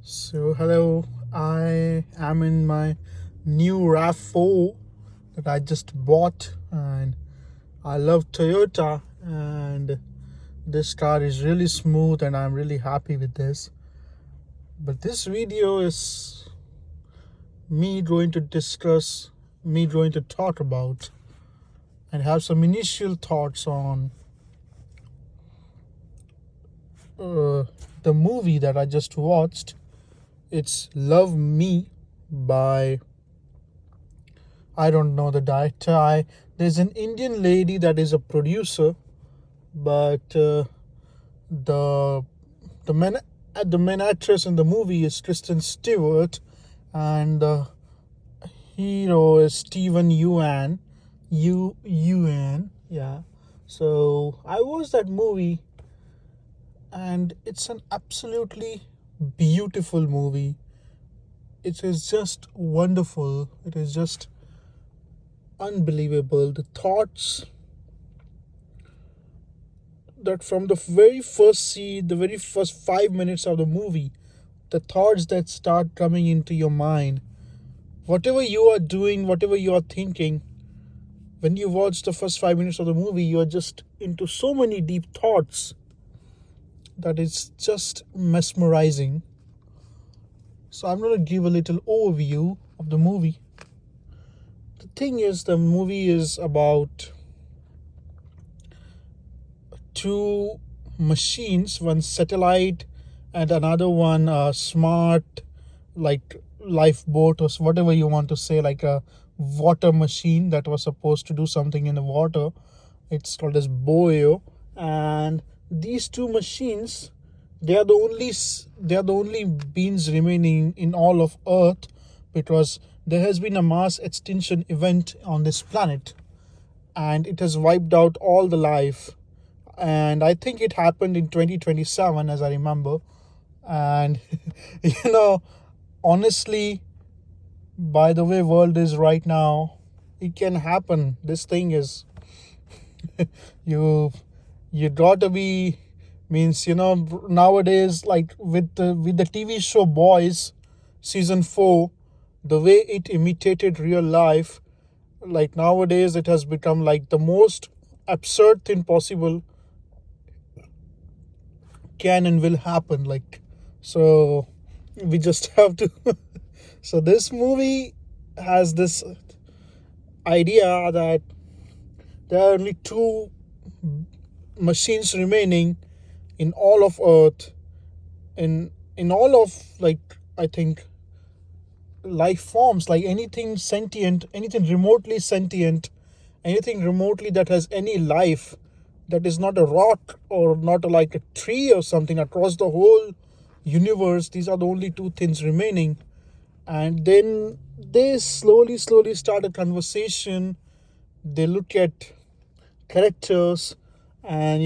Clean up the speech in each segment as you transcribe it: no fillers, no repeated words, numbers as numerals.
So, hello, I am in my new RAV4 that I just bought, and I love Toyota, and this car is really smooth, and I'm really happy with this. But this video is me going to discuss, me going to talk about, and have some initial thoughts on uh, the movie that I just watched. It's Love Me by, I don't know the director. There's an Indian lady that is a producer, but the the main the main actress in the movie is Kristen Stewart, and the hero is Steven Yuan. Yeah. So I watched that movie, and it's an absolutely beautiful movie. It is just wonderful. It is just unbelievable. The thoughts that from the very first scene, the very first 5 minutes of the movie, the thoughts that start coming into your mind, whatever you are doing, whatever you are thinking, when you watch the first 5 minutes of the movie, you are just into so many deep thoughts that it's just mesmerizing. So I'm going to give a little overview of the movie. The thing is, the movie is about two machines, one satellite and another one smart, like lifeboat or whatever you want to say, like a water machine that was supposed to do something in the water. It's called as Boyo, and these two machines, they are the only beings remaining in all of Earth, because there has been a mass extinction event on this planet, and it has wiped out all the life. And I think it happened in 2027, as I remember. And you know, honestly, by the way world is right now, it can happen. This thing is, you you gotta be, means, nowadays, like with the TV show Boys season 4, the way it imitated real life, like nowadays it has become like the most absurd thing possible can and will happen, like, so we just have to so this movie has this idea that there are only two machines remaining in all of Earth, in all of, like, I think, life forms, like anything sentient, anything remotely sentient, anything remotely that has any life, that is not a rock or not like a tree or something, across the whole universe. These are the only two things remaining. And then they slowly start a conversation. They look at characters, and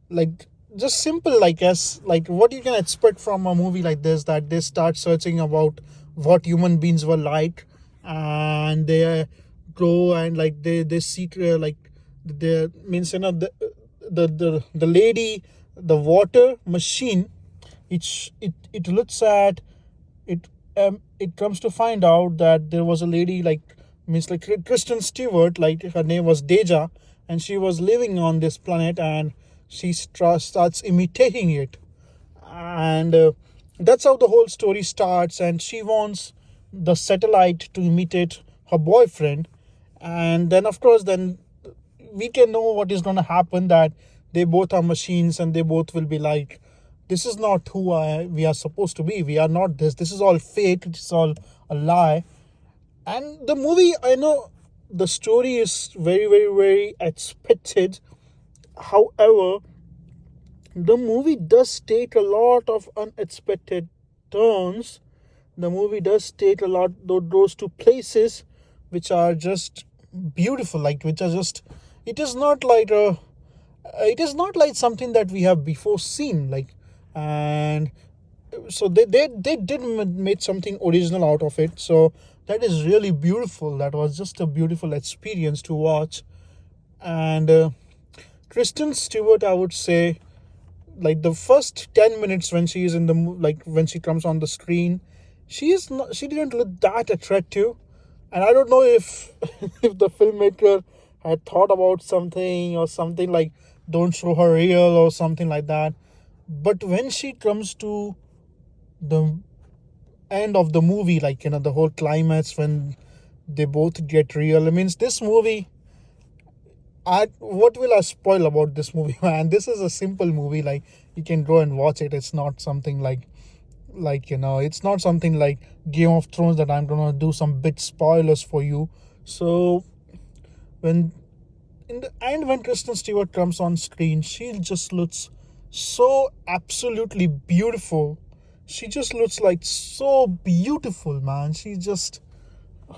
like just simple, like, as like what you can expect from a movie like this, that they start searching about what human beings were like, and they go and, like, they seek, like, the means, the lady, the water machine, it looks at it. It comes to find out that there was a lady, like, means, like, Kristen Stewart, like her name was Deja, and she was living on this planet, and she starts imitating it, and that's how the whole story starts. And she wants the satellite to imitate her boyfriend, and then, of course, then we can know what is going to happen, that they both are machines, and they both will be like, this is not who we are supposed to be. We are not this is all fake, it's all a lie. And the movie, I know the story is very expected. However, the movie does take a lot of unexpected turns. The movie does take a lot those two places which are just beautiful, like, which are just, it is not like a it is not like something that we have before seen, like. And so they did make something original out of it, so that is really beautiful. That was just a beautiful experience to watch. And Kristen Stewart, I would say, like the first 10 minutes when she is in the like when she comes on the screen, she didn't look that attractive. And I don't know if if the filmmaker had thought about something or something like don't show her real or something like that. But when she comes to the end of the movie, like the whole climax when they both get real, I mean this movie, I what will I spoil about this movie? Man, this is a simple movie. Like you can go and watch it. It's not something it's not something like Game of Thrones that I'm gonna do some bit spoilers for you. So when in the end when Kristen Stewart comes on screen, she just looks so absolutely beautiful. She just looks like so beautiful, man. She just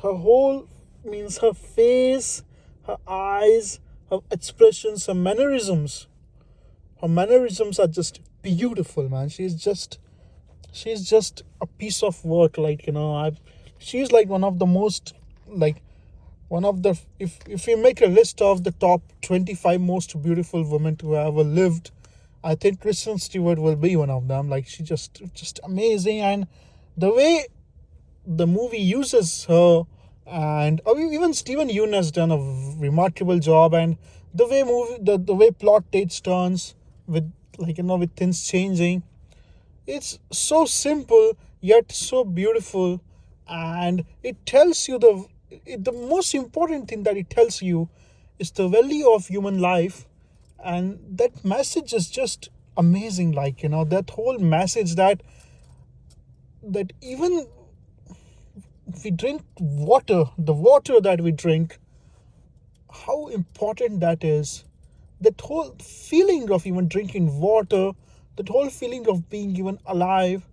her whole means her face, her eyes, her expressions, her mannerisms. Her mannerisms are just beautiful, man. She's just a piece of work. Like I she's like one of the most like one of the if we make a list of the top 25 most beautiful women to ever lived, I think Kristen Stewart will be one of them. Like she just amazing. And the way the movie uses her, and even Steven Yeun has done a remarkable job. And the way plot takes turns with with things changing, it's so simple yet so beautiful. And it tells you the most important thing that it tells you is the value of human life. And that message is just amazing. Like that whole message that even we drink water, the water that we drink, how important that is. That whole feeling of even drinking water, that whole feeling of being even alive,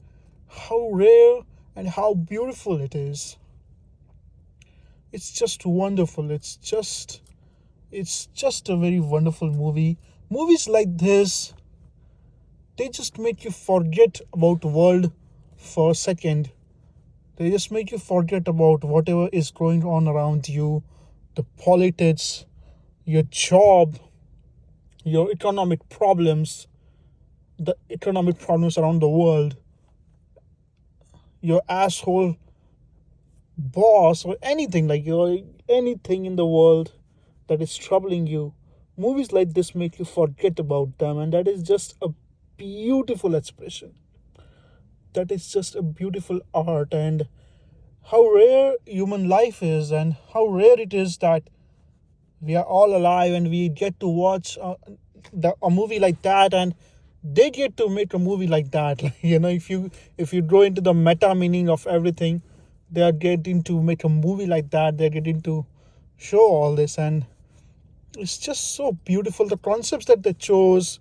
how rare and how beautiful it is. It's just wonderful. It's just a very wonderful movie. Movies like this, they just make you forget about the world for a second. They just make you forget about whatever is going on around you, the politics, your job, your economic problems around the world, your asshole boss, or anything anything in the world that is troubling you. Movies like this make you forget about them, and that is just a beautiful expression. That is just a beautiful art. And how rare human life is, and how rare it is that we are all alive and we get to watch a movie like that, and they get to make a movie like that. If you go into the meta meaning of everything, they are getting to make a movie like that. They're getting to show all this, and it's just so beautiful. The concepts that they chose,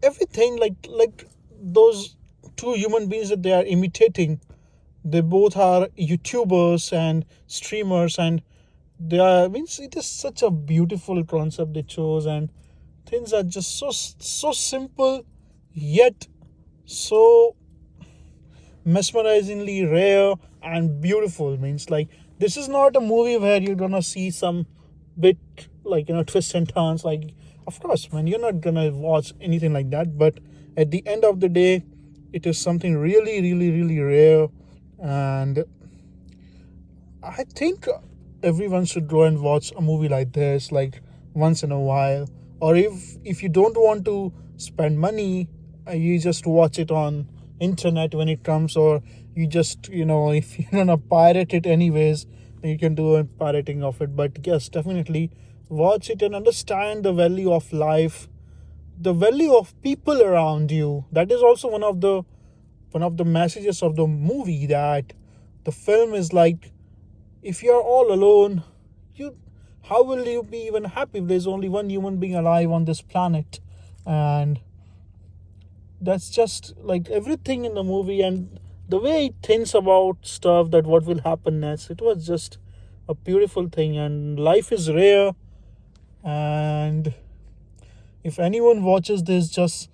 everything, like those two human beings that they are imitating, they both are YouTubers and streamers, and they are means it is such a beautiful concept they chose. And things are just so simple yet so mesmerizingly rare and beautiful. Means like this is not a movie where you're gonna see some bit twists and turns. Like of course, man, you're not gonna watch anything like that. But at the end of the day, it is something really, really, really rare. And I think everyone should go and watch a movie like this, like once in a while. Or if you don't want to spend money, you just watch it on internet when it comes. Or you just if you're gonna pirate it anyways, then you can do a pirating of it. But yes, definitely watch it and understand the value of life, the value of people around you. That is also one of the messages of the movie, that the film is like, if you're all alone, you how will you be even happy if there's only one human being alive on this planet? And that's just like everything in the movie. And the way it thinks about stuff, that what will happen next, it was just a beautiful thing. And life is rare. And if anyone watches this, just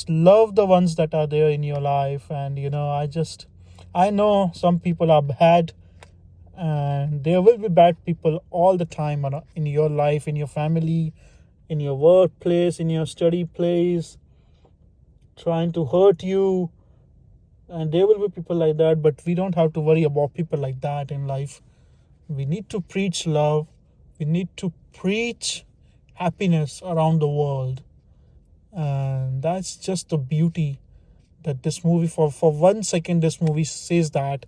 love the ones that are there in your life. And I know some people are bad, and there will be bad people all the time in your life, in your family, in your workplace, in your study place. trying to hurt you, and there will be people like that, but we don't have to worry about people like that in life. We need to preach love. We need to preach happiness around the world. And that's just the beauty that this movie, for 1 second, this movie says that.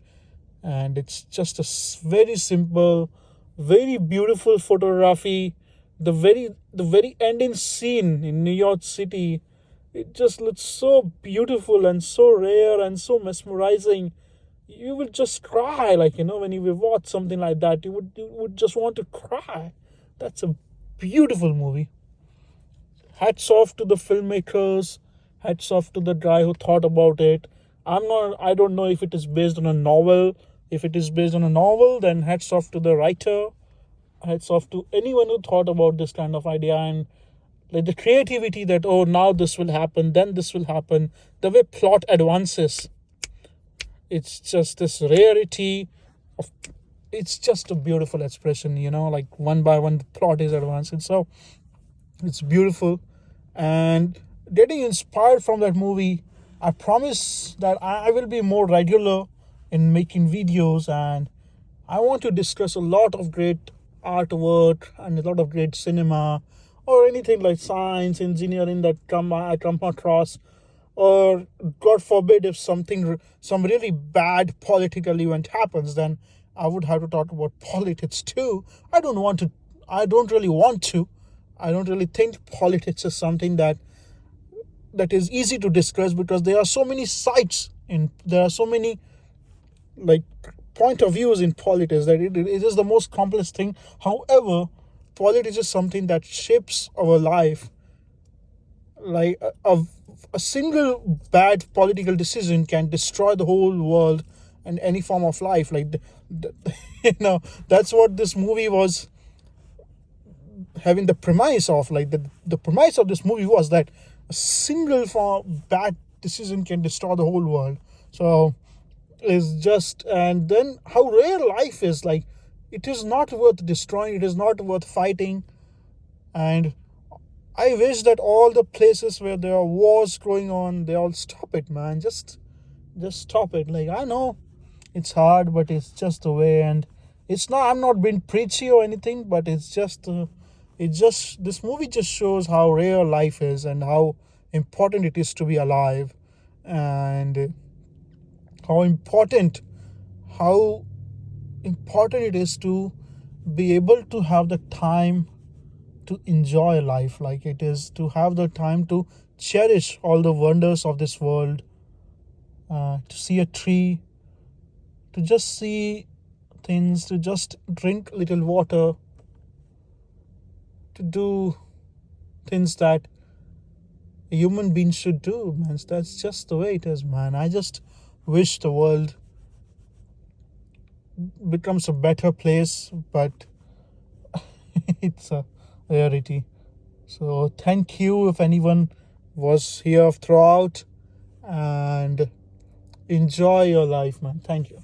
And it's just a very simple, very beautiful photography. The very ending scene in New York City, it just looks so beautiful and so rare and so mesmerizing. You will just cry, like, when you watch something like that, you would just want to cry. That's a beautiful movie. Hats off to the filmmakers. Hats off to the guy who thought about it. I don't know if it is based on a novel. If it is based on a novel, then hats off to the writer. Hats off to anyone who thought about this kind of idea, and like the creativity that, oh, now this will happen, then this will happen. The way plot advances, it's just this rarity of, it's just a beautiful expression, like one by one the plot is advancing. So it's beautiful. And getting inspired from that movie, I promise that I will be more regular in making videos, and I want to discuss a lot of great artwork and a lot of great cinema, or anything like science, engineering that I come across. Or God forbid, if some really bad political event happens, then I would have to talk about politics too. I don't want to. I don't really want to. I don't really think politics is something that is easy to discuss, because there are so many sides in there are so many, like, point of views in politics, that it is the most complex thing. However, politics is something that shapes our life. Like a single bad political decision can destroy the whole world and any form of life. Like that's what this movie was having the premise of. Like the premise of this movie was that a single bad decision can destroy the whole world. So is just, and then how rare life is. Like, it is not worth destroying, it is not worth fighting. And I wish that all the places where there are wars going on, they all stop it, man. Just stop it. Like, I know it's hard, but it's just the way. And it's not, I'm not being preachy or anything, but it's just this movie just shows how rare life is and how important it is to be alive. And how important it is to be able to have the time to enjoy life. Like, it is to have the time to cherish all the wonders of this world, to see a tree, to just see things, to just drink little water, to do things that a human being should do, man. That's just the way it is, man. I just wish the world becomes a better place, but it's a rarity. So thank you if anyone was here throughout, and enjoy your life, man. Thank you.